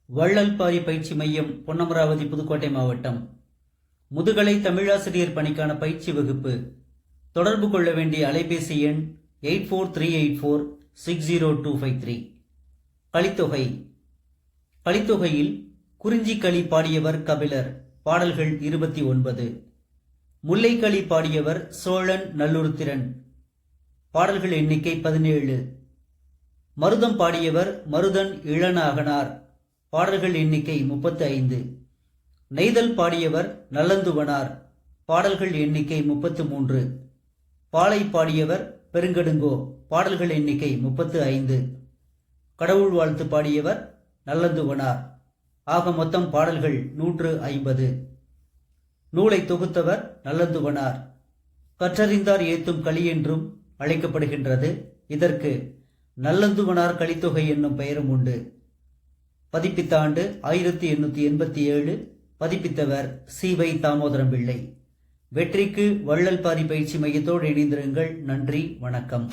வள்ளல்பாரி பயிற்சி மையம், பொன்னமராவதி, புதுக்கோட்டை மாவட்டம். முதுகலை தமிழாசிரியர் பணிக்கான பயிற்சி வகுப்பு. தொடர்பு கொள்ள வேண்டிய அலைபேசி எண் 8438460253. கலித்தொகை. கலித்தொகையில் குறிஞ்சிக்களி பாடியவர் கபிலர். பாடல்கள் 29. முல்லைக்களி பாடியவர் சோழன் நல்லுருத்திரன். பாடல்கள் எண்ணிக்கை 17. மருதம் பாடியவர் மருதன் இளநாகனார். பாடல்கள் எண்ணிக்கை 35. நெய்தல் பாடியவர் நல்லந்துவனார். பாடல்கள் எண்ணிக்கை 33. பாலை பாடியவர் பெருங்கடுங்கோ. பாடல்கள் எண்ணிக்கை 35. கடவுள் வாழ்த்து பாடியவர் நல்லந்துவனார். ஆக மொத்தம் பாடல்கள் 150. நூலை தொகுத்தவர் நல்லந்துவனார். கற்றறிந்தார் ஏத்தும் களி என்றும் அழைக்கப்படுகின்றது. இதற்கு நல்லந்துவனார் கலித்தொகை என்னும் பெயரும் உண்டு. பதிப்பித்த ஆண்டு 1887. பதிப்பித்தவர் சி.வை. தாமோதரம் பிள்ளை. வெற்றிக்கு வள்ளல்பாரி பயிற்சி மையத்தோடு இணைந்திருங்கள். நன்றி, வணக்கம்.